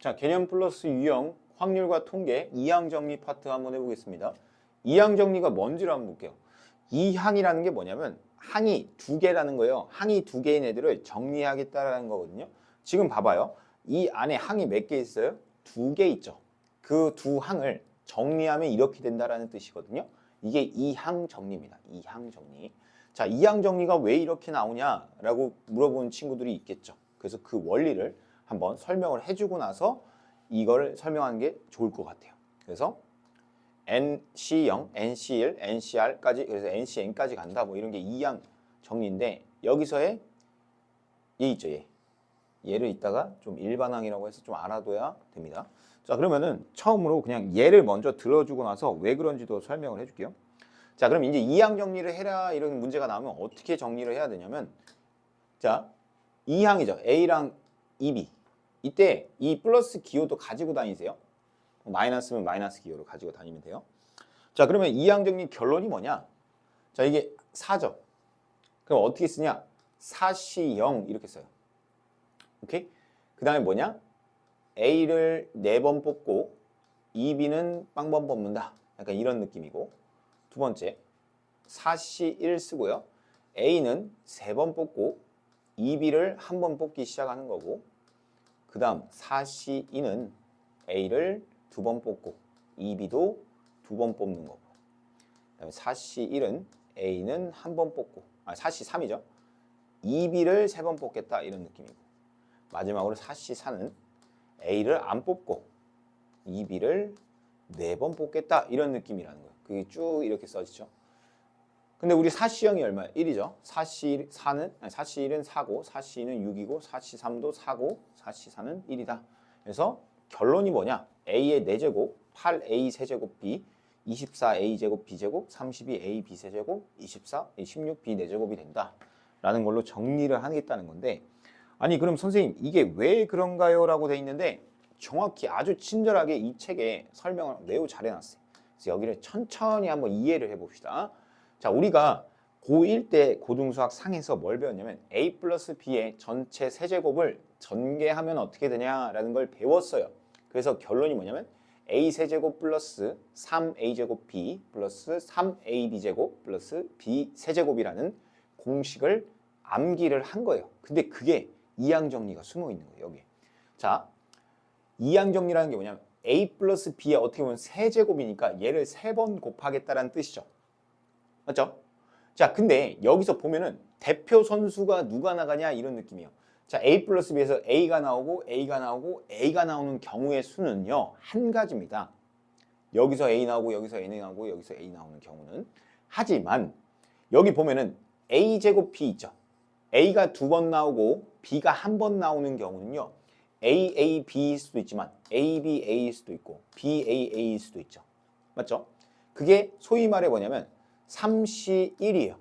자, 개념 플러스 유형, 확률과 통계, 이항 정리 파트 한번 해보겠습니다. 이항 정리가 뭔지를 한번 볼게요. 이항이라는 게 뭐냐면 항이 두 개라는 거예요. 항이 두 개인 애들을 정리하겠다라는 거거든요. 지금 봐봐요. 이 안에 항이 몇 개 있어요? 두 개 있죠. 그 두 항을 정리하면 이렇게 된다라는 뜻이거든요. 이게 이항 정리입니다. 이항 정리. 자, 이항 정리가 왜 이렇게 나오냐라고 물어보는 친구들이 있겠죠. 그래서 그 원리를 한번 설명을 해주고 나서 이걸 설명하는 게 좋을 것 같아요. 그래서 NC0, NC1, NCR까지 그래서 NCN까지 간다 뭐 이런 게 이항 정리인데 여기서의 얘 있죠, 얘. 얘를 이따가 좀 일반항이라고 해서 좀 알아둬야 됩니다. 자, 그러면은 처음으로 그냥 얘를 먼저 들어주고 나서 왜 그런지도 설명을 해줄게요. 자, 그럼 이제 이항 정리를 해라 이런 문제가 나오면 어떻게 정리를 해야 되냐면 자, 이항이죠. A랑 EB. 이때 이 플러스 기호도 가지고 다니세요. 마이너스면 마이너스 기호를 가지고 다니면 돼요. 자, 그러면 이항 정리 결론이 뭐냐? 자, 이게 4죠. 그럼 어떻게 쓰냐? 4C0 이렇게 써요. 오케이? 그 다음에 뭐냐? A를 4번 뽑고 EB는 빵번 뽑는다. 약간 이런 느낌이고 두 번째 4C1 쓰고요. A는 3번 뽑고 EB를 한 번 뽑기 시작하는 거고 그 다음 4C2는 A를 2번 뽑고 EB도 2번 뽑는 거고 그 다음에 4C1은 A는 한 번 뽑고 4C3이죠. EB를 3번 뽑겠다 이런 느낌이고 마지막으로 4C4는 A를 안 뽑고 EB를 4번 뽑겠다 이런 느낌이라는 거예요. 그게 쭉 이렇게 써지죠. 근데 우리 4C형이 얼마야? 1이죠. 4C1은 4고 4C2는 6이고 4C3도 4고 4C4는 1이다. 그래서 결론이 뭐냐? A의 4제곱, 8A 세제곱 B, 24A 제곱 B제곱, 32A B 세제곱, 16B 4제곱이 된다. 라는 걸로 정리를 하겠다는 건데 아니 그럼 선생님 이게 왜 그런가요? 라고 돼 있는데 정확히 아주 친절하게 이 책에 설명을 매우 잘 해놨어요. 그래서 여기를 천천히 한번 이해를 해봅시다. 자, 우리가 고1 때 고등수학 상에서 뭘 배웠냐면 A 플러스 B의 전체 세제곱을 전개하면 어떻게 되냐라는 걸 배웠어요. 그래서 결론이 뭐냐면 A 세제곱 플러스 3A 제곱 B 플러스 3AB 제곱 플러스 B 세제곱이라는 공식을 암기를 한 거예요. 근데 그게 이항 정리가 숨어 있는 거예요, 여기. 자, 이항 정리라는 게 뭐냐면 A 플러스 B의 어떻게 보면 세제곱이니까 얘를 3번 곱하겠다라는 뜻이죠. 맞죠? 자, 근데 여기서 보면은 대표 선수가 누가 나가냐 이런 느낌이에요. 자, A 플러스 B에서 A가 나오고 A가 나오고 A가 나오는 경우의 수는요 한 가지입니다. 여기서 A 나오고 여기서 A 나오고 여기서 A 나오는 경우는 하지만 여기 보면은 A 제곱 B 있죠. A가 2번 나오고 B가 한 번 나오는 경우는요 A, B일 수도 있지만 A, B, A일 수도 있고 B, A일 수도 있죠. 맞죠? 그게 소위 말해 뭐냐면 3C1이에요.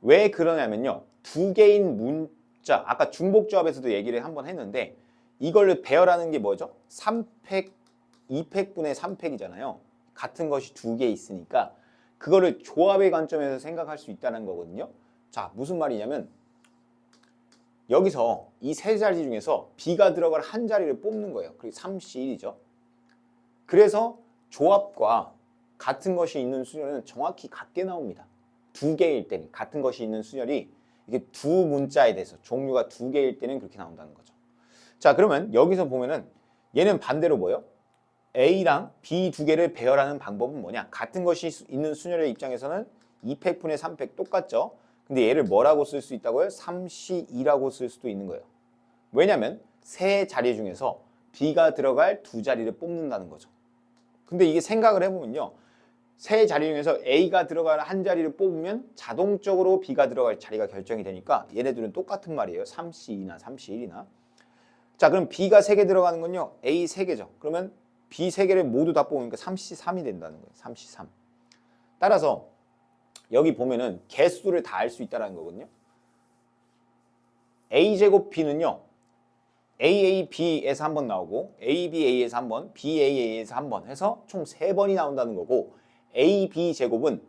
왜 그러냐면요. 두 개인 문자, 아까 중복조합에서도 얘기를 한번 했는데 이걸 배열하는 게 뭐죠? 3팩, 2팩분의 3팩이잖아요. 같은 것이 두 개 있으니까 그거를 조합의 관점에서 생각할 수 있다는 거거든요. 자, 무슨 말이냐면 여기서 이 세 자리 중에서 B가 들어갈 한 자리를 뽑는 거예요. 그게 3C1이죠. 그래서 조합과 같은 것이 있는 수열은 정확히 같게 나옵니다. 두 개일 때는 같은 것이 있는 수열이 이게 두 문자에 대해서 종류가 두 개일 때는 그렇게 나온다는 거죠. 자, 그러면 여기서 보면은 얘는 반대로 뭐예요? A랑 B 두 개를 배열하는 방법은 뭐냐? 같은 것이 있는 수열의 입장에서는 2팩분의 3팩 똑같죠? 근데 얘를 뭐라고 쓸 수 있다고요? 3C2라고 쓸 수도 있는 거예요. 왜냐면 세 자리 중에서 B가 들어갈 두 자리를 뽑는다는 거죠. 근데 이게 생각을 해보면요. 세 자리 중에서 A가 들어갈 한 자리를 뽑으면 자동적으로 B가 들어갈 자리가 결정이 되니까 얘네들은 똑같은 말이에요. 3C2나 3C1이나. 자, 그럼 B가 3개 들어가는 건요. A 3개죠. 그러면 B 3개를 모두 다 뽑으니까 3C3이 된다는 거예요. 3C3. 따라서 여기 보면은 개수를 다 알 수 있다는 거거든요. A제곱 B는요. AAB에서 한 번 나오고 ABA에서 한 번, BAA에서 한 번 해서 총 3번이 나온다는 거고 AB 제곱은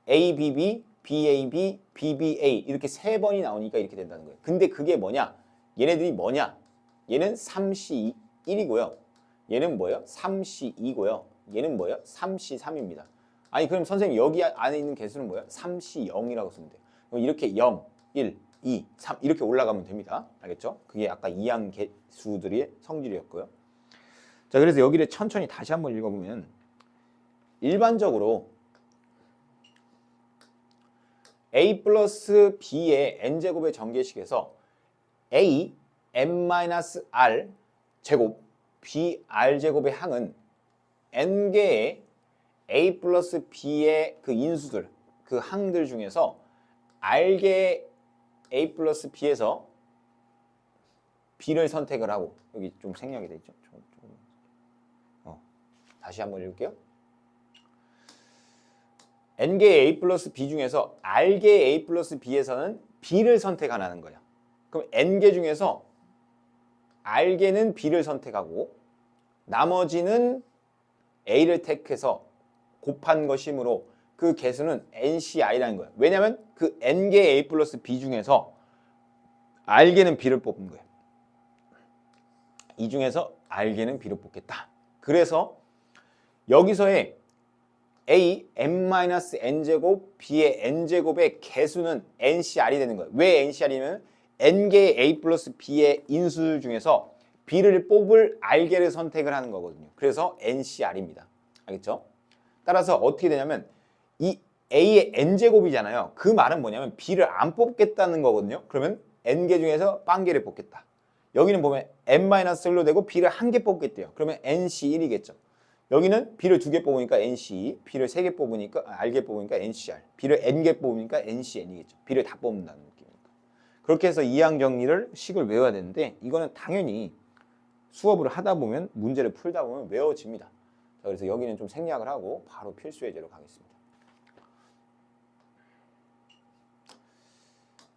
ABB, BAB, BBA 이렇게 3번이 나오니까 이렇게 된다는 거예요. 근데 그게 뭐냐? 얘네들이 뭐냐? 얘는 3C 1이고요. 얘는 뭐예요? 3C 2고요. 얘는 뭐예요? 3C 3입니다. 아니 그럼 선생님 여기 안에 있는 개수는 뭐예요? 3C 0이라고 쓰면 돼요. 그럼 이렇게 0, 1, 2, 3 이렇게 올라가면 됩니다. 알겠죠? 그게 아까 이항 개수들의 성질이었고요. 자, 그래서 여기를 천천히 다시 한번 읽어보면 일반적으로 a 플러스 b의 n제곱의 전개식에서 a n-r 제곱 b r제곱의 항은 n개의 a 플러스 b의 그 인수들, 그 항들 중에서 r개의 a 플러스 b에서 b를 선택을 하고, 여기 좀 생략이 돼 있죠? 다시 한번 읽을게요. n개의 a 플러스 b 중에서 r개의 a 플러스 b에서는 b를 선택하라는 거예요. 그럼 n개 중에서 r개는 b를 선택하고 나머지는 a를 택해서 곱한 것이므로 그 개수는 NCI라는 거예요. 왜냐하면 그 n개의 a 플러스 b 중에서 r개는 b를 뽑은 거예요. 이 중에서 r개는 b를 뽑겠다. 그래서 여기서의 a n-n제곱 b의 n제곱의 개수는 NCR이 되는 거예요. 왜 NCR이냐면 n개의 a 플러스 b의 인수들 중에서 b를 뽑을 r개를 선택을 하는 거거든요. 그래서 NCR입니다. 알겠죠? 따라서 어떻게 되냐면 이 a의 n제곱이잖아요. 그 말은 뭐냐면 b를 안 뽑겠다는 거거든요. 그러면 n개 중에서 빵개를 뽑겠다. 여기는 보면 n-1로 되고 b를 한 개 뽑겠대요. 그러면 NC1이겠죠. 여기는 b를 2개 뽑으니까 NC2, b를 3개 뽑으니까 r개 뽑으니까 NCR, b를 n개 뽑으니까 NCN이겠죠. b를 다 뽑는다는 느낌이니까. 그렇게 해서 이항 정리를 식을 외워야 되는데 이거는 당연히 수업을 하다 보면 문제를 풀다 보면 외워집니다. 자, 그래서 여기는 좀 생략을 하고 바로 필수 예제로 가겠습니다.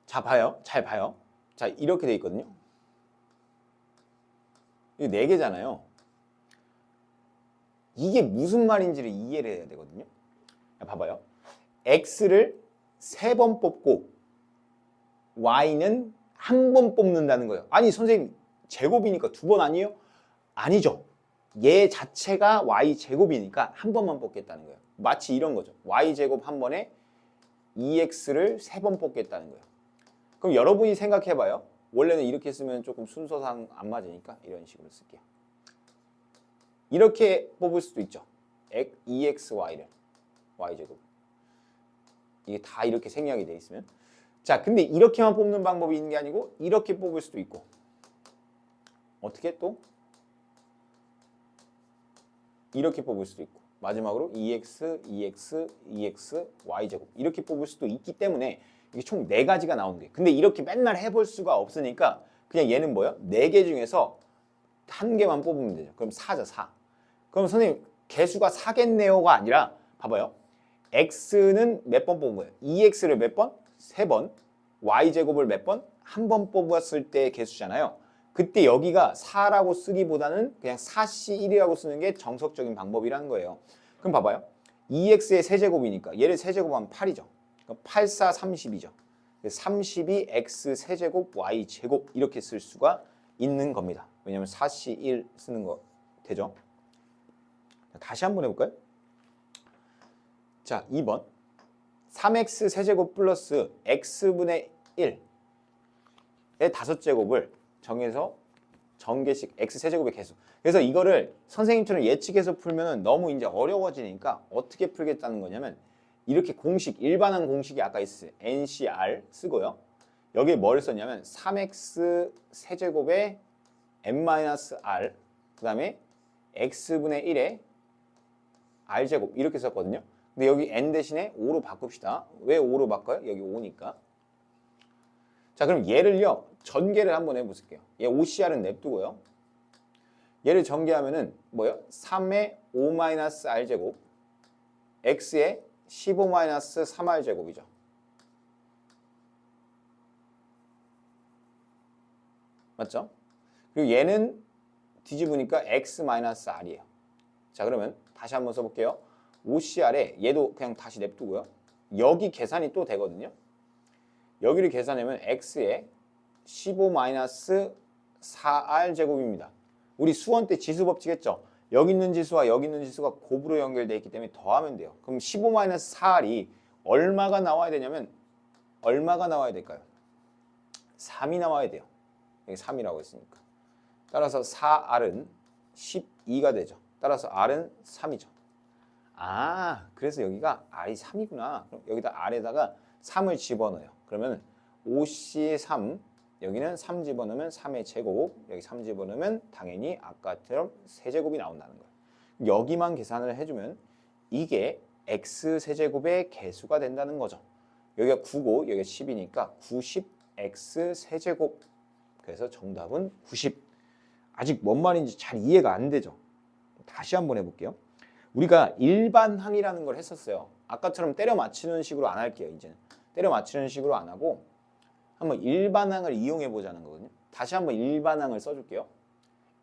자, 봐요. 잘 봐요. 자, 이렇게 돼 있거든요. 이거 4개잖아요. 이게 무슨 말인지를 이해를 해야 되거든요. 봐봐요. x를 3번 뽑고 y는 1번 뽑는다는 거예요. 아니 선생님 제곱이니까 2번 아니에요? 아니죠. 얘 자체가 y제곱이니까 1번만 뽑겠다는 거예요. 마치 이런 거죠. y제곱 1번에 2x를 3번 뽑겠다는 거예요. 그럼 여러분이 생각해봐요. 원래는 이렇게 쓰면 조금 순서상 안 맞으니까 이런 식으로 쓸게요. 이렇게 뽑을 수도 있죠. 2xy를 y제곱. 이게 다 이렇게 생략이 돼 있으면. 자, 근데 이렇게만 뽑는 방법이 있는 게 아니고 이렇게 뽑을 수도 있고. 어떻게 또? 이렇게 뽑을 수도 있고. 마지막으로 2x, 2x, 2x, y제곱. 이렇게 뽑을 수도 있기 때문에 이게 총 4가지가 나오는 거예요. 근데 이렇게 맨날 해볼 수가 없으니까 그냥 얘는 뭐예요? 4개 중에서 1개만 뽑으면 되죠. 그럼 4죠, 4. 그럼 선생님 개수가 4겠네요가 아니라 봐봐요. x는 몇 번 뽑은 거예요? 2x를 몇 번? 3번. y제곱을 몇 번? 1번 뽑았을 때의 개수잖아요. 그때 여기가 4라고 쓰기보다는 그냥 4c1이라고 쓰는 게 정석적인 방법이라는 거예요. 그럼 봐봐요. 2x의 세제곱이니까 얘를 세제곱하면 8이죠. 그럼 8, 4, 30이죠. 30이 x 세제곱 y 제곱 이렇게 쓸 수가 있는 겁니다. 왜냐면 4c1 쓰는 거 되죠. 다시 한번 해볼까요? 자, 2번 3x 세제곱 플러스 x분의 1의 5제곱을 정해서 전개식 x 세제곱의 개수. 그래서 이거를 선생님처럼 예측해서 풀면 너무 이제 어려워지니까 어떻게 풀겠다는 거냐면 이렇게 공식, 일반한 공식이 아까 있어요. NCR 쓰고요. 여기에 뭘 썼냐면 3x 세제곱의 n-r 그 다음에 x분의 1의 r제곱 이렇게 썼거든요. 근데 여기 n 대신에 5로 바꿉시다. 왜 5로 바꿔요? 여기 5니까. 자, 그럼 얘를요. 전개를 한번 해보실게요. 얘 OCR은 냅두고요. 얘를 전개하면은 뭐예요? 3의 5-r제곱 x의 15-3r제곱이죠. 맞죠? 그리고 얘는 뒤집으니까 x-r이에요. 자, 그러면 다시 한번 써볼게요. OCR에 얘도 그냥 다시 냅두고요. 여기 계산이 또 되거든요. 여기를 계산하면 x에 15-3 4R 제곱입니다. 우리 수원 때 지수 법칙 했죠? 여기 있는 지수와 여기 있는 지수가 곱으로 연결되어 있기 때문에 더하면 돼요. 그럼 15-4R이 얼마가 나와야 되냐면 얼마가 나와야 될까요? 3이 나와야 돼요. 여기 3이라고 했으니까. 따라서 4R은 12가 되죠. 따라서 R은 3이죠. 아, 그래서 여기가 R이 3이구나. 그럼 여기다 R에다가 3을 집어넣어요. 그러면 5C3, 여기는 3 집어넣으면 3의 제곱, 여기 3 집어넣으면 당연히 아까처럼 세제곱이 나온다는 거예요. 여기만 계산을 해주면 이게 X세제곱의 개수가 된다는 거죠. 여기가 9고 여기가 10이니까 90X세제곱. 그래서 정답은 90. 아직 뭔 말인지 잘 이해가 안 되죠. 다시 한번 해볼게요. 우리가 일반항이라는 걸 했었어요. 아까처럼 때려 맞추는 식으로 안 할게요. 이제는 때려 맞추는 식으로 안 하고 한번 일반항을 이용해 보자는 거거든요. 다시 한번 일반항을 써줄게요.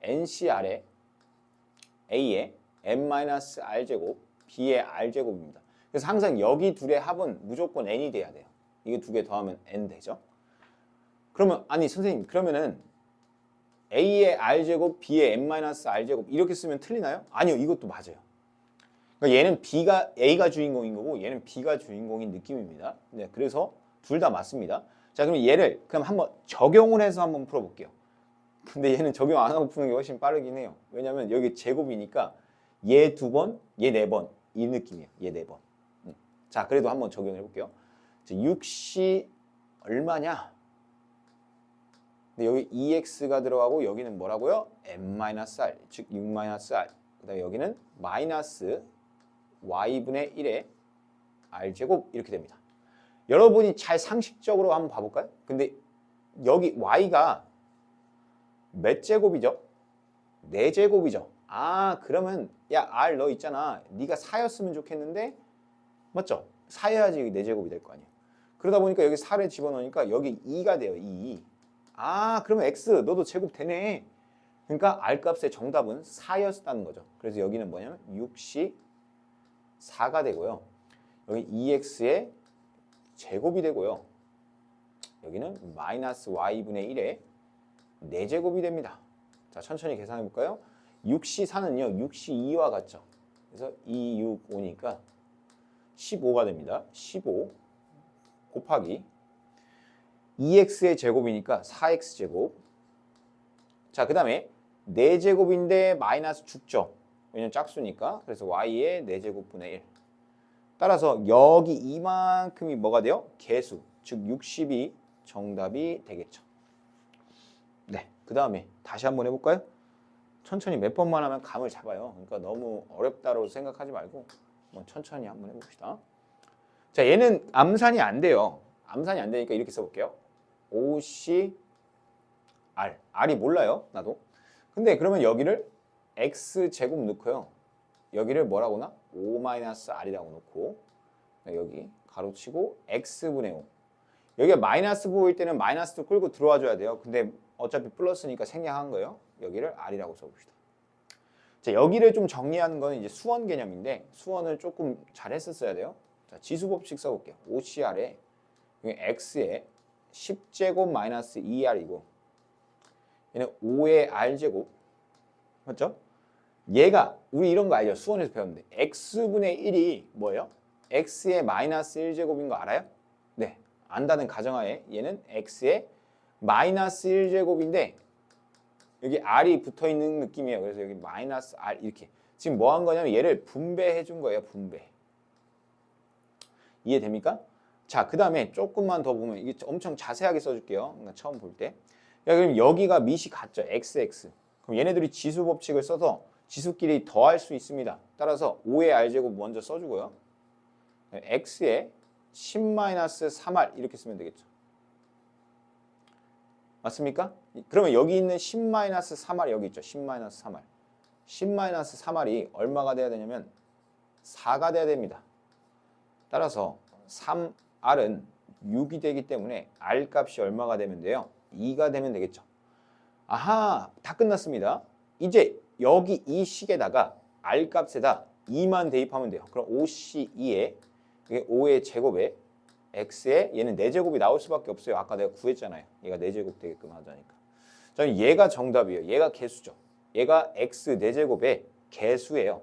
NCR에 A의 n-r제곱, B의 r제곱입니다. 그래서 항상 여기 둘의 합은 무조건 n이 돼야 돼요. 이게 두 개 더하면 n 되죠. 그러면 아니 선생님 그러면은 A의 r제곱, B의 n-r제곱 이렇게 쓰면 틀리나요? 아니요, 이것도 맞아요. 그러니까 얘는 A가 주인공인 거고 얘는 B가 주인공인 느낌입니다. 네, 그래서 둘 다 맞습니다. 자, 그럼 얘를 그럼 한번 적용을 해서 한번 풀어볼게요. 근데 얘는 적용 안 하고 푸는 게 훨씬 빠르긴 해요. 왜냐면 여기 제곱이니까 얘 2번, 얘 4번 이 느낌이에요. 얘 4번. 자, 그래도 한번 적용해 볼게요. 6시 얼마냐? 근데 여기 EX가 들어가고 여기는 뭐라고요? n-r, 즉 6-r. 그다음에 여기는 마이너스 y분의 1의 r제곱 이렇게 됩니다. 여러분이 잘 상식적으로 한번 봐볼까요? 근데 여기 y가 몇 제곱이죠? 4제곱이죠. 아, 그러면 야 r 너 있잖아. 네가 4였으면 좋겠는데 맞죠? 4여야지 4제곱이 될 거 아니에요. 그러다 보니까 여기 4를 집어넣으니까 여기 2가 돼요. 2. 아, 그러면 x 너도 제곱 되네. 그러니까 r 값의 정답은 4였다는 거죠. 그래서 여기는 뭐냐면 6시 4가 되고요. 여기 2x의 제곱이 되고요. 여기는 마이너스 y분의 1의 4제곱이 됩니다. 자, 천천히 계산해 볼까요? 6시 4는요. 6시 2와 같죠. 그래서 2, 6, 5니까 15가 됩니다. 15 곱하기 2x의 제곱이니까 4x제곱. 자, 그 다음에 4제곱인데 마이너스 죽죠. 왜냐면 짝수니까. 그래서 y의 4제곱분의 1. 따라서 여기 이만큼이 뭐가 돼요? 개수. 즉 60이 정답이 되겠죠. 네, 그 다음에 다시 한번 해볼까요? 천천히 몇 번만 하면 감을 잡아요. 그러니까 너무 어렵다고 생각하지 말고 천천히 한번 해봅시다. 자, 얘는 암산이 안 돼요. 암산이 안 되니까 이렇게 써볼게요. OC R. R이 몰라요, 나도. 근데 그러면 여기를 X제곱 넣고요. 여기를 뭐라고나? 5-R이라고 놓고 여기 가로치고 X분의 5. 여기가 마이너스 보일 때는 마이너스도 끌고 들어와 줘야 돼요. 근데 어차피 플러스니까 생략한 거예요. 여기를 R이라고 써봅시다. 자, 여기를 좀 정리하는 거는 이제 수원 개념인데 수원을 조금 잘 했었어야 돼요. 자, 지수법칙 써볼게요. OCR에 X에 10제곱 마이너스 2R이고 얘는 5의 R제곱 맞죠? 얘가 우리 이런 거 알죠? 수원에서 배웠는데 X분의 1이 뭐예요? X의 마이너스 1제곱인 거 알아요? 네, 안다는 가정하에 얘는 X의 마이너스 1제곱인데 여기 R이 붙어있는 느낌이에요. 그래서 여기 마이너스 R 이렇게 지금 뭐 한 거냐면 얘를 분배해 준 거예요. 분배. 이해됩니까? 자, 그 다음에 조금만 더 보면 이게 엄청 자세하게 써줄게요. 그러니까 처음 볼 때. 야, 그럼 여기가 밑이 같죠? XX. 그럼 얘네들이 지수 법칙을 써서 지수끼리 더할 수 있습니다. 따라서 5의 R제곱 먼저 써주고요. X에 10-3R 이렇게 쓰면 되겠죠. 맞습니까? 그러면 여기 있는 10-3R 여기 있죠. 10-3R. 10-3R이 얼마가 돼야 되냐면 4가 돼야 됩니다. 따라서 3R은 6이 되기 때문에 R 값이 얼마가 되면 돼요? 2가 되면 되겠죠. 아하, 다 끝났습니다. 이제 여기 이 식에다가 R 값에다 2만 대입하면 돼요. 그럼 5C2에 5의 제곱에 X에 얘는 4제곱이 나올 수밖에 없어요. 아까 내가 구했잖아요. 얘가 4제곱 되게끔 하자니까. 저는 얘가 정답이에요. 얘가 개수죠. 얘가 x 4제곱의 개수예요.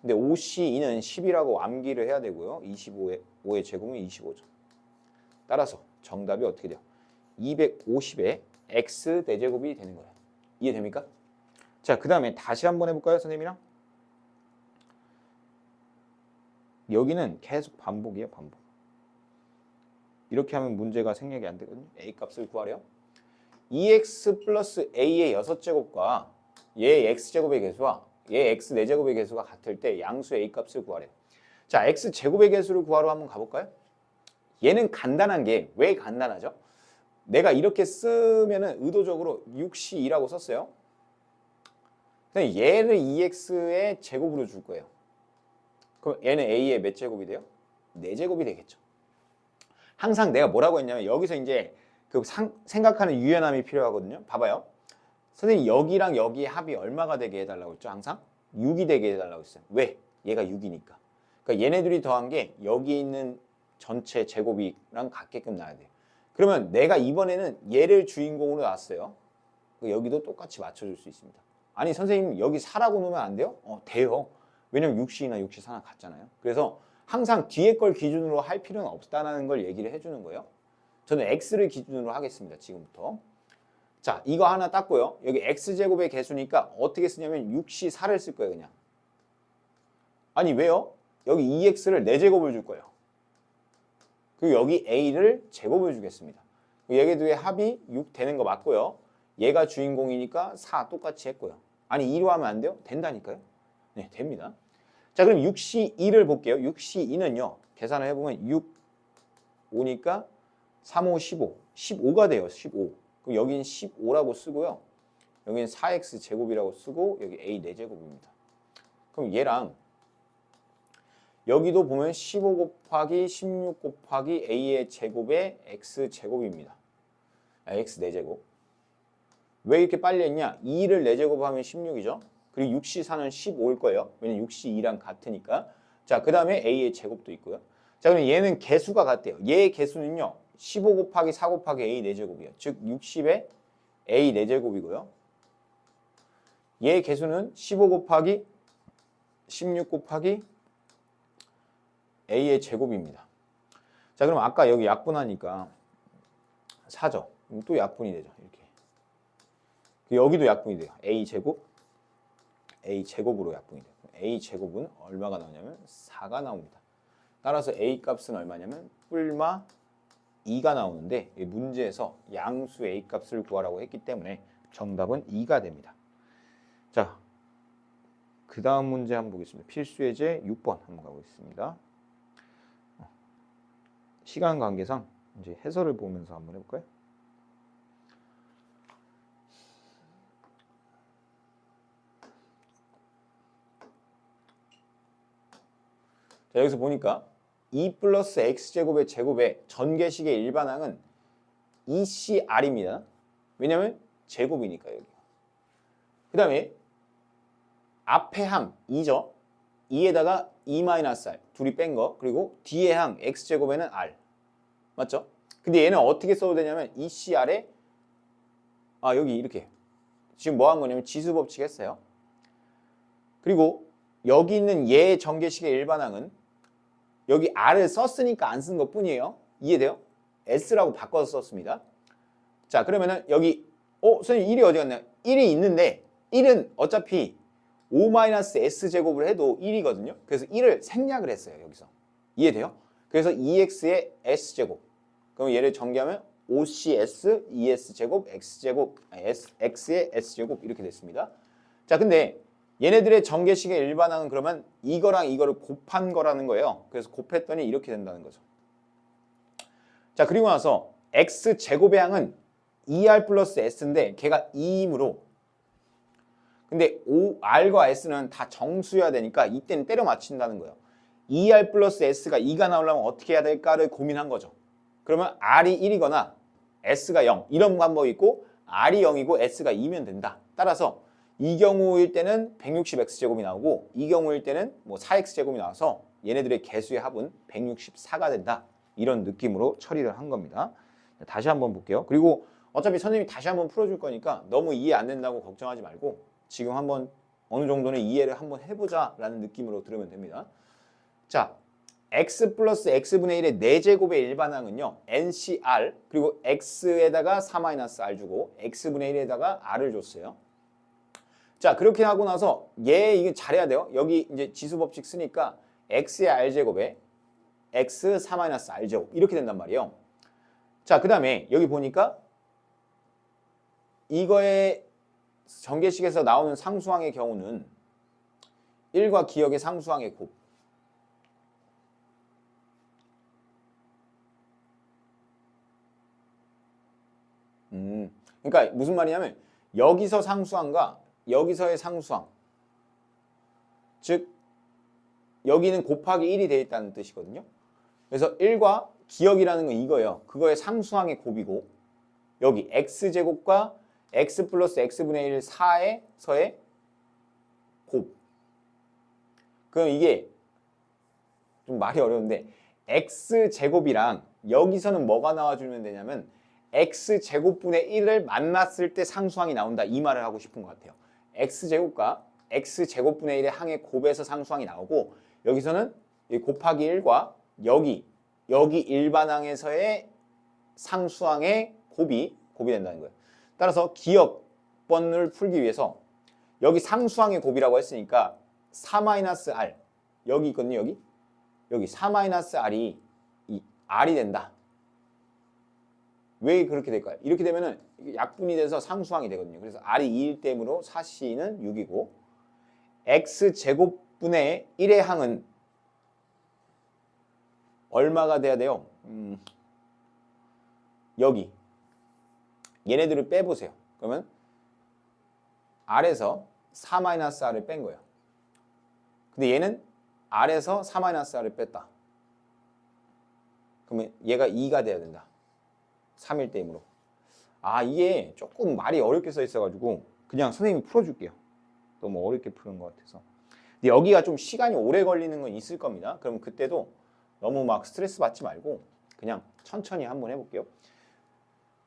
근데 OC2는 10이라고 암기를 해야 되고요. 5의 제곱은 25죠. 따라서 정답이 어떻게 돼요? 250의 x 4제곱이 되는 거예요. 이해됩니까? 자, 그 다음에 다시 한번 해볼까요, 선생님이랑? 여기는 계속 반복이에요, 반복. 이렇게 하면 문제가 생략이 안 되거든요. a 값을 구하래요. 2x 플러스 a의 6제곱과 얘 x제곱의 개수와 얘 x 4제곱의 개수가 같을 때 양수 a 값을 구하래요. 자, x제곱의 개수를 구하러 한번 가볼까요? 얘는 간단한 게 왜 간단하죠? 내가 이렇게 쓰면은 의도적으로 6c2라고 썼어요. 근데 얘를 2x의 제곱으로 줄 거예요. 그럼 얘는 a의 몇 제곱이 돼요? 4제곱이 되겠죠. 항상 내가 뭐라고 했냐면 여기서 이제 그 생각하는 유연함이 필요하거든요. 봐봐요. 선생님 여기랑 여기의 합이 얼마가 되게 해달라고 했죠? 항상 6이 되게 해달라고 했어요. 왜? 얘가 6이니까. 그러니까 얘네들이 더한 게 여기 있는 전체 제곱이랑 같게끔 나야 돼요. 그러면 내가 이번에는 얘를 주인공으로 놨어요. 여기도 똑같이 맞춰줄 수 있습니다. 아니 선생님 여기 4라고 놓으면 안 돼요? 돼요. 왜냐면 6C나 6C4나 같잖아요. 그래서 항상 뒤에 걸 기준으로 할 필요는 없다는 걸 얘기를 해주는 거예요. 저는 X를 기준으로 하겠습니다. 지금부터. 자, 이거 하나 땄고요. 여기 X제곱의 개수니까 어떻게 쓰냐면 6C4를 쓸 거예요. 그냥. 아니 왜요? 여기 2X를 4제곱을 줄 거예요. 그리고 여기 A를 제곱을 주겠습니다. 얘네 둘의 합이 6 되는 거 맞고요. 얘가 주인공이니까 4 똑같이 했고요. 아니 2로 하면 안 돼요? 된다니까요. 네, 됩니다. 자, 그럼 6C2를 볼게요. 6C2는요. 계산을 해보면 6, 5니까 3, 5, 15. 15가 돼요. 15. 그럼 여기는 15라고 쓰고요. 여기는 4x 제곱이라고 쓰고 여기 a 4제곱입니다. 그럼 얘랑 여기도 보면 15 곱하기 16 곱하기 a의 제곱의 x 제곱입니다. x 4제곱. 왜 이렇게 빨리 했냐? 2를 4제곱하면 16이죠. 그리고 6C4는 15일 거예요. 왜냐면 6C2랑 같으니까. 자, 그 다음에 a의 제곱도 있고요. 자, 그럼 얘는 개수가 같대요. 얘의 개수는요. 15 곱하기 4 곱하기 a 4제곱이에요. 즉 60의 a 4제곱이고요. 얘의 개수는 15 곱하기 16 곱하기 a의 제곱입니다. 자, 그럼 아까 여기 약분하니까 4죠. 그럼 또 약분이 되죠. 이렇게. 여기도 약분이 돼요. a 제곱으로 약분이 돼요. a 제곱은 얼마가 나오냐면 4가 나옵니다. 따라서 a 값은 얼마냐면 뿔마 2가 나오는데 문제에서 양수 a 값을 구하라고 했기 때문에 정답은 2가 됩니다. 자, 그 다음 문제 한번 보겠습니다. 필수 예제 6번 한번 가보겠습니다. 시간 관계상 이제 해설을 보면서 한번 해볼까요? 자, 여기서 보니까 2 플러스 x제곱의 제곱의 전개식의 일반항은 2CR입니다. 왜냐면 제곱이니까 여기. 그 다음에 앞에 항 2죠. 2에다가 2-R 둘이 뺀 거. 그리고 뒤에 항 x제곱에는 R. 맞죠? 근데 얘는 어떻게 써도 되냐면 2CR에 여기 이렇게 지금 뭐 한 거냐면 지수법칙 했어요. 그리고 여기 있는 얘 전개식의 일반항은 여기 R을 썼으니까 안 쓴 것 뿐이에요. 이해돼요? S라고 바꿔서 썼습니다. 자, 그러면은 여기 선생님 1이 어디 갔나요? 1이 있는데 1은 어차피 5-S제곱을 해도 1이거든요. 그래서 1을 생략을 했어요. 여기서. 이해돼요? 그래서 2x의 s제곱. 그럼 얘를 전개하면 5cs 2s제곱 x제곱 x의 s제곱 이렇게 됐습니다. 자, 근데 얘네들의 전개식의 일반항은 그러면 이거랑 이거를 곱한 거라는 거예요. 그래서 곱했더니 이렇게 된다는 거죠. 자, 그리고 나서 x제곱의 항은 2r 플러스 s인데 걔가 2이므로 근데 r과 s는 다 정수여야 되니까 이때는 때려 맞춘다는 거예요. 2r 플러스 s가 2가 나오려면 어떻게 해야 될까를 고민한 거죠. 그러면 r이 1이거나 s가 0 이런 방법이 있고 r이 0이고 s가 2면 된다. 따라서 이 경우일 때는 160x제곱이 나오고 이 경우일 때는 뭐 4x제곱이 나와서 얘네들의 개수의 합은 164가 된다. 이런 느낌으로 처리를 한 겁니다. 다시 한번 볼게요. 그리고 어차피 선생님이 다시 한번 풀어줄 거니까 너무 이해 안 된다고 걱정하지 말고 지금 한번 어느 정도는 이해를 한번 해보자라는 느낌으로 들으면 됩니다. 자, x 플러스 x분의 1의 4제곱의 일반항은요. ncr 그리고 x에다가 4-r 주고 x분의 1에다가 r을 줬어요. 자, 그렇게 하고 나서 얘 이게 잘해야 돼요. 여기 이제 지수법칙 쓰니까 x의 r제곱에 x 4-r제곱 이렇게 된단 말이에요. 자, 그 다음에 여기 보니까 이거의 전개식에서 나오는 상수항의 경우는 1과 기역의 상수항의 곱. 그러니까 무슨 말이냐면 여기서 상수항과 여기서의 상수항, 즉 여기는 곱하기 1이 되어 있다는 뜻이거든요. 그래서 1과 기역이라는 건 이거예요. 그거의 상수항의 곱이고 여기 x제곱과 x 플러스 x분의 1 4에서의 곱. 그럼 이게 좀 말이 어려운데 x제곱이랑 여기서는 뭐가 나와주면 되냐면 x제곱분의 1을 만났을 때 상수항이 나온다 이 말을 하고 싶은 것 같아요. x제곱과 x제곱분의 1의 항의 곱에서 상수항이 나오고 여기서는 곱하기 1과 여기 일반항에서의 상수항의 곱이 된다는 거예요. 따라서 기역번을 풀기 위해서 여기 상수항의 곱이라고 했으니까 4-r 여기 있거든요. 여기 4-r이 이 r이 된다. 왜 그렇게 될까요? 이렇게 되면은 약분이 돼서 상수항이 되거든요. 그래서 r이 2일 때문에 4c는 6이고 x제곱분의 1의 항은 얼마가 돼야 돼요? 여기 얘네들을 빼보세요. 그러면 r에서 4-r을 뺀 거예요. 근데 얘는 r에서 4-r을 뺐다. 그러면 얘가 2가 돼야 된다. 3일 때이므로. 아, 이게 조금 말이 어렵게 써 있어가지고 그냥 선생님이 풀어줄게요. 너무 어렵게 푸는 것 같아서. 근데 여기가 좀 시간이 오래 걸리는 건 있을 겁니다. 그럼 그때도 너무 막 스트레스 받지 말고 그냥 천천히 한번 해볼게요.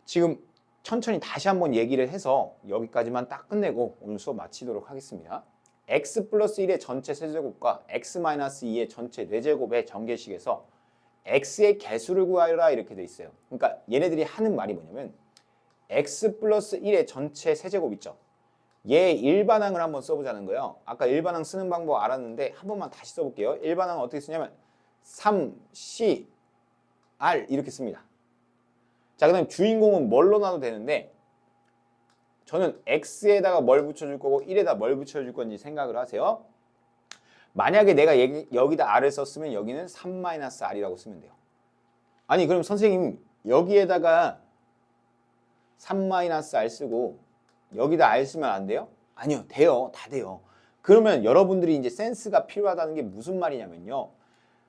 지금 천천히 다시 한번 얘기를 해서 여기까지만 딱 끝내고 오늘 수업 마치도록 하겠습니다. x 플러스 1의 전체 세제곱과 x 마이너스 2의 전체 4제곱의 전개식에서 x의 개수를 구하라 이렇게 돼 있어요. 그러니까 얘네들이 하는 말이 뭐냐면 x 플러스 1의 전체 세제곱 있죠. 얘 일반항을 한번 써보자는 거예요. 아까 일반항 쓰는 방법 알았는데 한 번만 다시 써볼게요. 일반항은 어떻게 쓰냐면 3, r 이렇게 씁니다. 자, 그 다음에 주인공은 뭘로 놔도 되는데 저는 x에다가 뭘 붙여줄 거고 1에다 뭘 붙여줄 건지 생각을 하세요. 만약에 내가 여기다 r을 썼으면 여기는 3-r이라고 쓰면 돼요. 아니 그럼 선생님 여기에다가 3-r 쓰고 여기다 r 쓰면 안 돼요? 아니요, 돼요. 다 돼요. 그러면 여러분들이 이제 센스가 필요하다는 게 무슨 말이냐면요.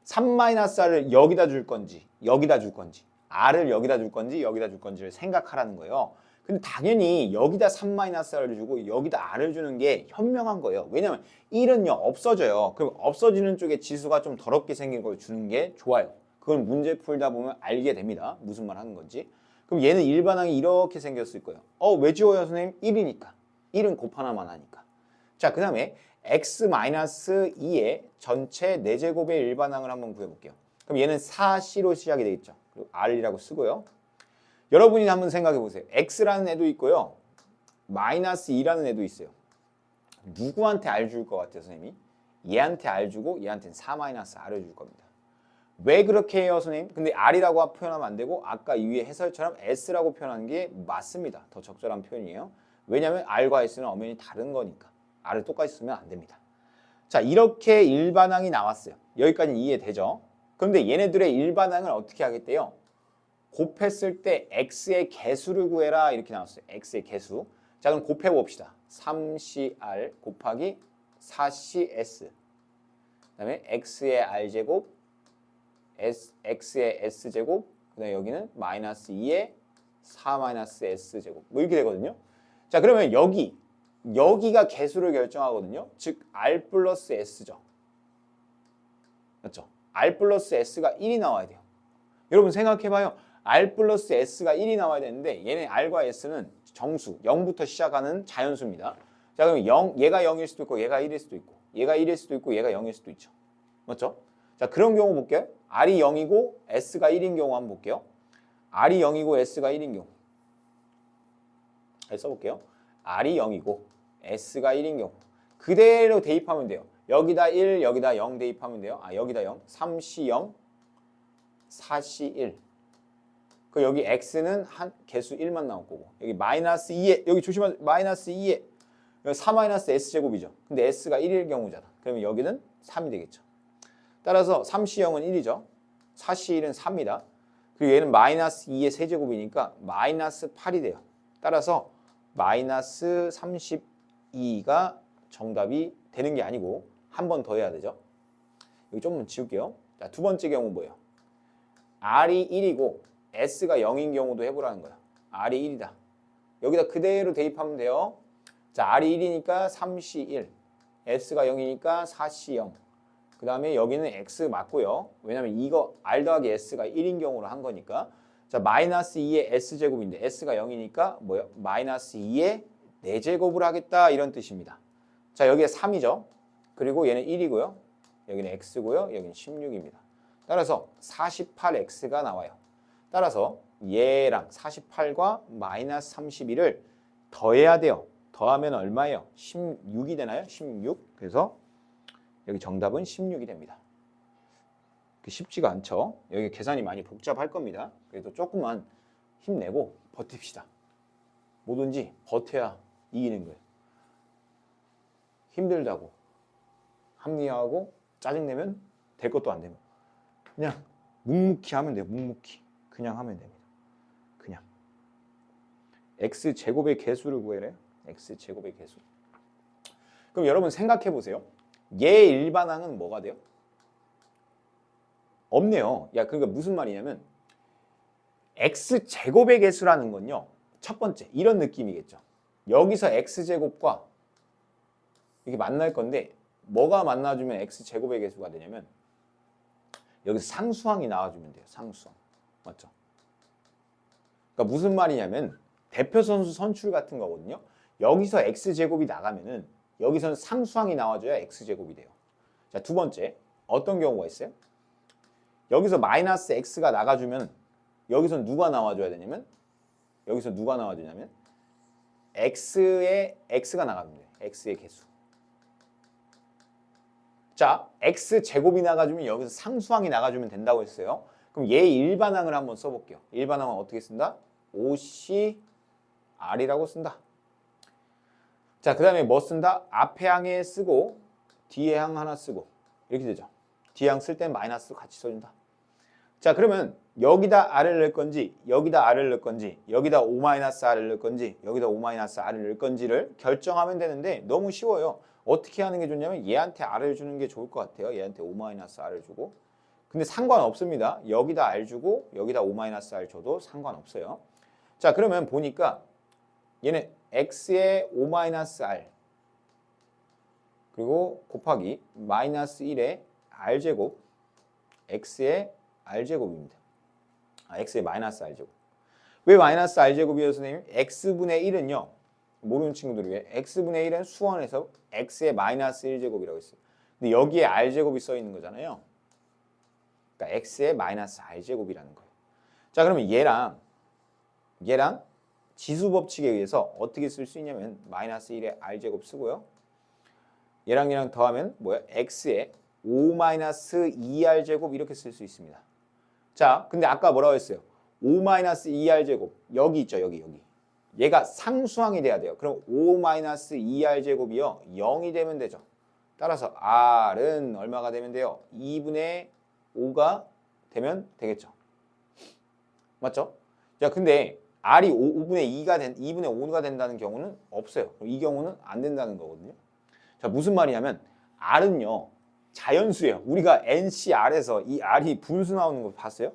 3-r을 여기다 줄 건지 여기다 줄 건지 r을 여기다 줄 건지 여기다 줄 건지를 생각하라는 거예요. 근데 당연히 여기다 3-r을 주고 여기다 r을 주는 게 현명한 거예요. 왜냐면 1은요 없어져요. 그럼 없어지는 쪽에 지수가 좀 더럽게 생긴 걸 주는 게 좋아요. 그건 문제 풀다 보면 알게 됩니다. 무슨 말 하는 건지. 그럼 얘는 일반항이 이렇게 생겼을 거예요. 왜 지워요 선생님? 1이니까. 1은 곱하나만 하니까. 자, 그 다음에 x-2의 전체 4제곱의 일반항을 한번 구해볼게요. 그럼 얘는 4c로 시작이 되겠죠. 그리고 r이라고 쓰고요. 여러분이 한번 생각해 보세요. x라는 애도 있고요. 마이너스 2라는 애도 있어요. 누구한테 r 줄 것 같아요, 선생님이? 얘한테 r 주고 얘한테는 4-r을 줄 겁니다. 왜 그렇게 해요, 선생님? 근데 r이라고 표현하면 안 되고 아까 위에 해설처럼 s라고 표현하는 게 맞습니다. 더 적절한 표현이에요. 왜냐하면 r과 s는 엄연히 다른 거니까. r을 똑같이 쓰면 안 됩니다. 자, 이렇게 일반항이 나왔어요. 여기까지는 이해되죠? 그런데 얘네들의 일반항을 어떻게 하겠대요? 곱했을 때 x의 개수를 구해라 이렇게 나왔어요. x의 개수. 자, 그럼 곱해봅시다. 3cr 곱하기 4cs. 그 다음에 x의 r제곱, x의 s제곱, 그 다음에 여기는 마이너스 2의 4-s제곱. 뭐 이렇게 되거든요. 자, 그러면 여기가 개수를 결정하거든요. 즉 r 플러스 s죠. 맞죠? r 플러스 s가 1이 나와야 돼요. 여러분 생각해봐요. R 플러스 S가 1이 나와야 되는데 얘네 R과 S는 정수, 0부터 시작하는 자연수입니다. 자, 그럼 얘가 0일 수도 있고 얘가 1일 수도 있고 얘가 1일 수도 있고 얘가 0일 수도 있죠. 맞죠? 자, 그런 경우 볼게요. R이 0이고 S가 1인 경우 한번 볼게요. R이 0이고 S가 1인 경우. 써볼게요. R이 0이고 S가 1인 경우. 그대로 대입하면 돼요. 여기다 1, 여기다 0 대입하면 돼요. 여기다 0, 3C 0, 4C 1. 그 여기 X는 한 개수 1만 나올 거고 여기 마이너스 2에 여기 조심하세요. 마이너스 2에 4 마이너스 S제곱이죠. 근데 S가 1일 경우잖아. 그러면 여기는 3이 되겠죠. 따라서 3C0은 1이죠. 4C1은 3이다. 그리고 얘는 마이너스 2의 세제곱이니까 마이너스 8이 돼요. 따라서 마이너스 32가 정답이 되는 게 아니고 한 번 더 해야 되죠. 여기 좀만 지울게요. 자, 두 번째 경우 뭐예요? R이 1이고 S가 0인 경우도 해보라는 거야. R이 1이다. 여기다 그대로 대입하면 돼요. 자, R이 1이니까 3C1, S가 0이니까 4C0. 그 다음에 여기는 X 맞고요. 왜냐면 이거 R 더하기 S가 1인 경우로 한 거니까. 자, 마이너스 2의 S제곱인데 S가 0이니까 뭐예요? 마이너스 2의 4제곱을 하겠다 이런 뜻입니다. 자, 여기에 3이죠. 그리고 얘는 1이고요. 여기는 X고요. 여기는 16입니다. 따라서 48X가 나와요. 따라서 얘랑 48과 마이너스 31을 더해야 돼요. 더하면 얼마예요? 16이 되나요? 16. 그래서 여기 정답은 16이 됩니다. 쉽지가 않죠. 여기 계산이 많이 복잡할 겁니다. 그래도 조금만 힘내고 버팁시다. 뭐든지 버텨야 이기는 거예요. 힘들다고 합리화하고 짜증내면 될 것도 안 되고 그냥 묵묵히 하면 돼요. 묵묵히 그냥 하면 됩니다. 그냥 X제곱의 개수를 구해래요. X제곱의 개수. 그럼 여러분 생각해 보세요. 얘 일반항은 뭐가 돼요? 없네요. 야, 그러니까 무슨 말이냐면 X제곱의 개수라는 건요. 첫 번째 이런 느낌이겠죠. 여기서 X제곱과 이게 만날 건데 뭐가 만나주면 X제곱의 개수가 되냐면 여기서 상수항이 나와주면 돼요. 상수항. 맞죠? 그러니까 무슨 말이냐면 대표선수 선출 같은 거거든요. 여기서 X제곱이 나가면은 여기서는 상수항이 나와줘야 X제곱이 돼요. 자, 두 번째 어떤 경우가 있어요? 여기서 마이너스 X가 나가주면 여기서 누가 나와줘야 되냐면 여기서 누가 나와주냐면 X의 X가 나가면 돼요. X의 개수. 자, X제곱이 나가주면 여기서 상수항이 나가주면 된다고 했어요. 그럼 얘 일반항을 한번 써볼게요. 일반항은 어떻게 쓴다? OCR이라고 쓴다. 자, 그 다음에 뭐 쓴다? 앞에 항에 쓰고 뒤에 항 하나 쓰고 이렇게 되죠. 뒤에 항 쓸 땐 마이너스 같이 써준다. 자, 그러면 여기다 R을 넣을 건지 여기다 R을 넣을 건지 여기다 O-R을 넣을 건지 여기다 O-R을 넣을 건지를 결정하면 되는데 너무 쉬워요. 어떻게 하는 게 좋냐면 얘한테 R을 주는 게 좋을 것 같아요. 얘한테 O-R을 주고. 근데 상관없습니다. 여기다 R 주고 여기다 O-R 줘도 상관없어요. 자, 그러면 보니까 얘는 X의 O-R 그리고 곱하기 마이너스 1의 R제곱 X의 R제곱입니다. X의 마이너스 R제곱. 왜 마이너스 R제곱이에요, 선생님? X분의 1은요. 모르는 친구들을 위해 X분의 1은 수원에서 X의 마이너스 1제곱이라고 했어요. 근데 여기에 R제곱이 써 있는 거잖아요. 그러니까 X의 마이너스 R제곱이라는 거예요. 자, 그러면 얘랑 지수 법칙에 의해서 어떻게 쓸 수 있냐면 마이너스 1의 R제곱 쓰고요. 얘랑 더하면 뭐야? X의 5-2R제곱 이렇게 쓸 수 있습니다. 자, 근데 아까 뭐라고 했어요? 5-2R제곱 여기 있죠. 여기. 얘가 상수항이 돼야 돼요. 그럼 5-2R제곱이요 0이 되면 되죠. 따라서 R은 얼마가 되면 돼요? 2분의 5가 되면 되겠죠. 맞죠? 자, 근데 R이 2분의 5가 된다는 경우는 없어요. 이 경우는 안 된다는 거거든요. 자, 무슨 말이냐면 R은요 자연수예요. 우리가 NCR에서 이 R이 분수 나오는 거 봤어요?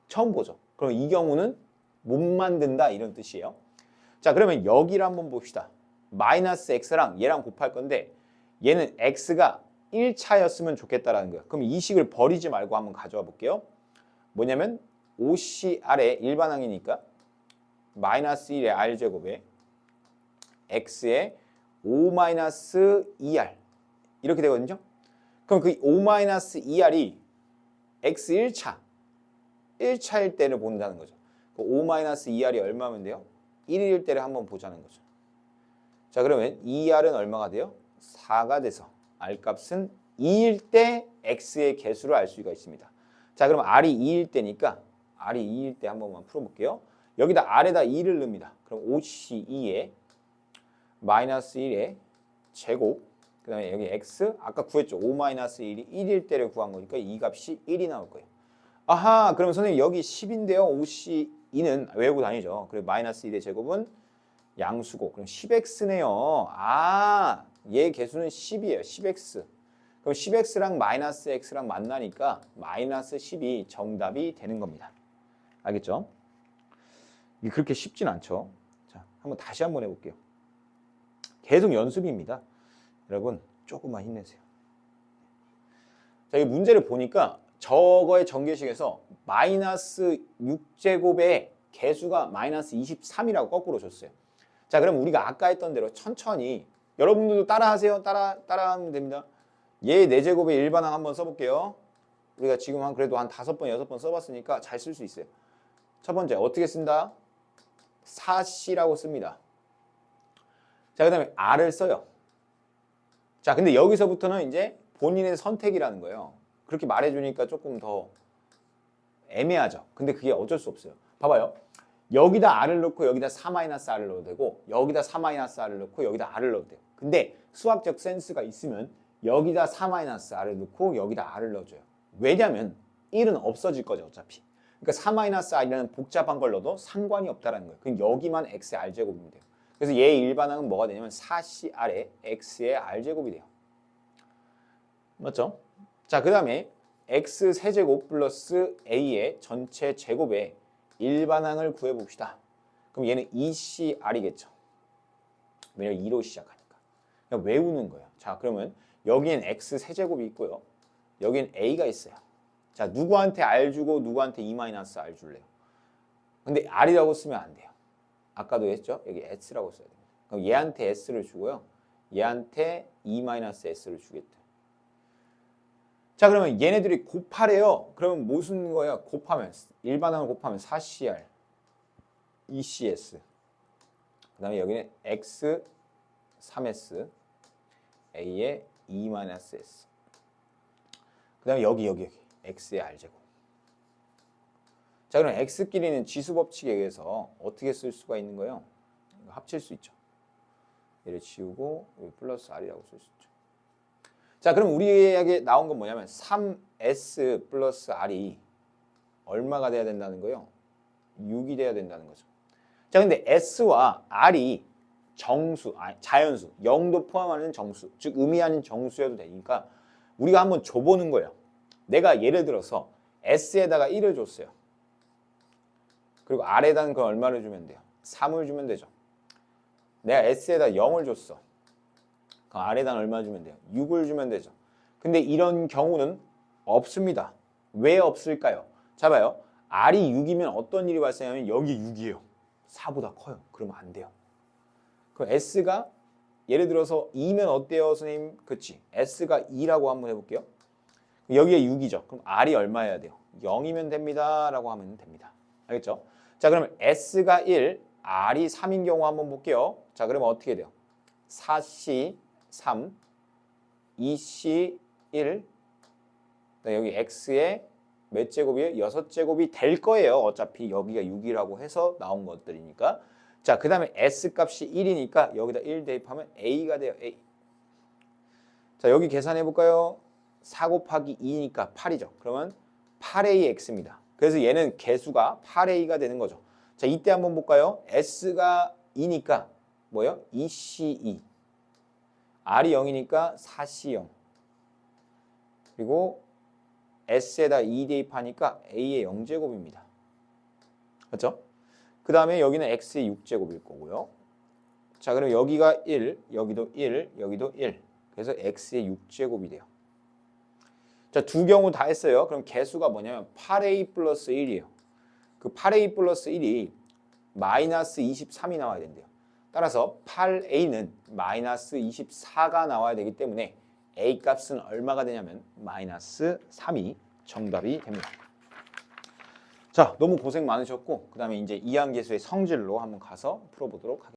처음 보죠. 그럼 이 경우는 못 만든다 이런 뜻이에요. 자, 그러면 여기를 한번 봅시다. 마이너스 X랑 얘랑 곱할 건데 얘는 X가 1차였으면 좋겠다라는 거예요. 그럼 이 식을 버리지 말고 한번 가져와 볼게요. 뭐냐면 OCR의 일반항이니까 마이너스 1의 R제곱에 X의 5-2R 이렇게 되거든요. 그럼 그 5-2R이 X 1차일 때를 본다는 거죠. 그 5-2R이 얼마면 돼요? 1일 때를 한번 보자는 거죠. 자, 그러면 2R은 얼마가 돼요? 4가 돼서 R 값은 2일 때 X의 개수를 알 수가 있습니다. 자, 그럼 R이 2일 때니까 R이 2일 때 한 번만 풀어볼게요. 여기다 R에다 2를 넣습니다. 그럼 OC2에 마이너스 1의 제곱, 그 다음에 여기 X, 아까 구했죠. 5-1이 1일 때를 구한 거니까 이 값이 1이 나올 거예요. 아하, 그럼 선생님 여기 10인데요. OC2는 외우고 다니죠. 그리고 마이너스 1의 제곱은 양수고, 그럼 10X네요. 아, 얘 개수는 10이에요. 10X. 그럼 10X랑 마이너스 X랑 만나니까 마이너스 10이 정답이 되는 겁니다. 알겠죠? 이게 그렇게 쉽진 않죠. 자, 한번 다시 한번 해볼게요. 계속 연습입니다. 여러분, 조금만 힘내세요. 자, 이 문제를 보니까 저거의 전개식에서 마이너스 6제곱의 개수가 마이너스 23이라고 거꾸로 줬어요. 자, 그럼 우리가 아까 했던 대로 천천히 여러분들도 따라하세요. 따라하면 됩니다. 얘 4제곱의 일반항 한번 써볼게요. 우리가 지금 그래도 한 5번, 6번 써봤으니까 잘 쓸 수 있어요. 첫 번째, 어떻게 쓴다? 4C라고 씁니다. 자, 그 다음에 R을 써요. 자, 근데 여기서부터는 이제 본인의 선택이라는 거예요. 그렇게 말해주니까 조금 더 애매하죠. 근데 그게 어쩔 수 없어요. 봐봐요. 여기다 R을 넣고 여기다 4-R을 넣어도 되고 여기다 4-R을 넣고 여기다 R을 넣어도 돼요. 근데 수학적 센스가 있으면 여기다 4-R을 넣고 여기다 R을 넣어줘요. 왜냐면 1은 없어질 거죠, 어차피. 그러니까 4-R이라는 복잡한 걸 넣어도 상관이 없다는 거예요. 그럼 여기만 X의 R제곱이면 돼요. 그래서 얘의 일반항은 뭐가 되냐면 4CR의 X의 R제곱이 돼요. 맞죠? 자, 그 다음에 X 세제곱 플러스 A의 전체 제곱의 일반항을 구해봅시다. 그럼 얘는 2CR이겠죠. 왜냐면 2로 시작하니까. 그냥 외우는 거예요. 자, 그러면 여기엔 X 세제곱이 있고요. 여기엔 A가 있어요. 자, 누구한테 R 주고 누구한테 2-R 줄래요? 근데 R이라고 쓰면 안 돼요. 아까도 했죠? 여기 S라고 써야 돼요. 그럼 얘한테 S를 주고요. 얘한테 2-S를 주겠다. 자, 그러면 얘네들이 곱하래요. 그러면 무슨 거예요? 곱하면 일반항을 곱하면 4CR, 2CS. 그 다음에 여기는 X, 3S, A의 2-S. 그 다음에 여기 X의 R제곱. 자, 그럼 X끼리는 지수법칙에 의해서 어떻게 쓸 수가 있는 거예요? 합칠 수 있죠. 얘를 지우고 여기 플러스 R이라고 쓸 수 있죠. 자, 그럼 우리에게 나온 건 뭐냐면 3S 플러스 R이 얼마가 돼야 된다는 거예요? 6이 돼야 된다는 거죠. 자, 근데 S와 R이 정수, 자연수, 0도 포함하는 정수, 즉 의미하는 정수여도 되니까 우리가 한번 줘보는 거예요. 내가 예를 들어서 S에다가 1을 줬어요. 그리고 R에다는 그 얼마를 주면 돼요? 3을 주면 되죠. 내가 S에다 0을 줬어. 그 R에다 얼마 주면 돼요? 6을 주면 되죠. 근데 이런 경우는 없습니다. 왜 없을까요? 자, 봐요. R이 6이면 어떤 일이 발생하면 여기 6이에요. 4보다 커요. 그러면 안 돼요. 그럼 S가 예를 들어서 2면 어때요, 선생님? 그치? S가 2라고 한번 해볼게요. 여기에 6이죠. 그럼 R이 얼마여야 돼요? 0이면 됩니다. 라고 하면 됩니다. 알겠죠? 자, 그러면 S가 1, R이 3인 경우 한번 볼게요. 자, 그러면 어떻게 돼요? 4C 3, 2C 1, 여기 X의 몇 제곱이에요? 6제곱이 될 거예요. 어차피 여기가 6이라고 해서 나온 것들이니까. 자, 그 다음에 S 값이 1이니까 여기다 1 대입하면 A가 돼요. A. 자, 여기 계산해 볼까요? 4 곱하기 2니까 8이죠. 그러면 8AX입니다. 그래서 얘는 개수가 8A가 되는 거죠. 자, 이때 한번 볼까요? S가 2니까 뭐예요? 2C2. R이 0이니까 4C0. 그리고 S에다 2 대입하니까 A의 0제곱입니다. 그렇죠? 그 다음에 여기는 X의 6제곱일 거고요. 자, 그럼 여기가 1, 여기도 1, 여기도 1. 그래서 X의 6제곱이 돼요. 자, 두 경우 다 했어요. 그럼 개수가 뭐냐면 8A 플러스 1이에요. 그 8a 플러스 1이 마이너스 23이 나와야 된대요. 따라서 8a는 마이너스 24가 나와야 되기 때문에 a 값은 얼마가 되냐면 마이너스 3이 정답이 됩니다. 자, 너무 고생 많으셨고 그 다음에 이제 이항계수의 성질로 한번 가서 풀어보도록 하겠습니다.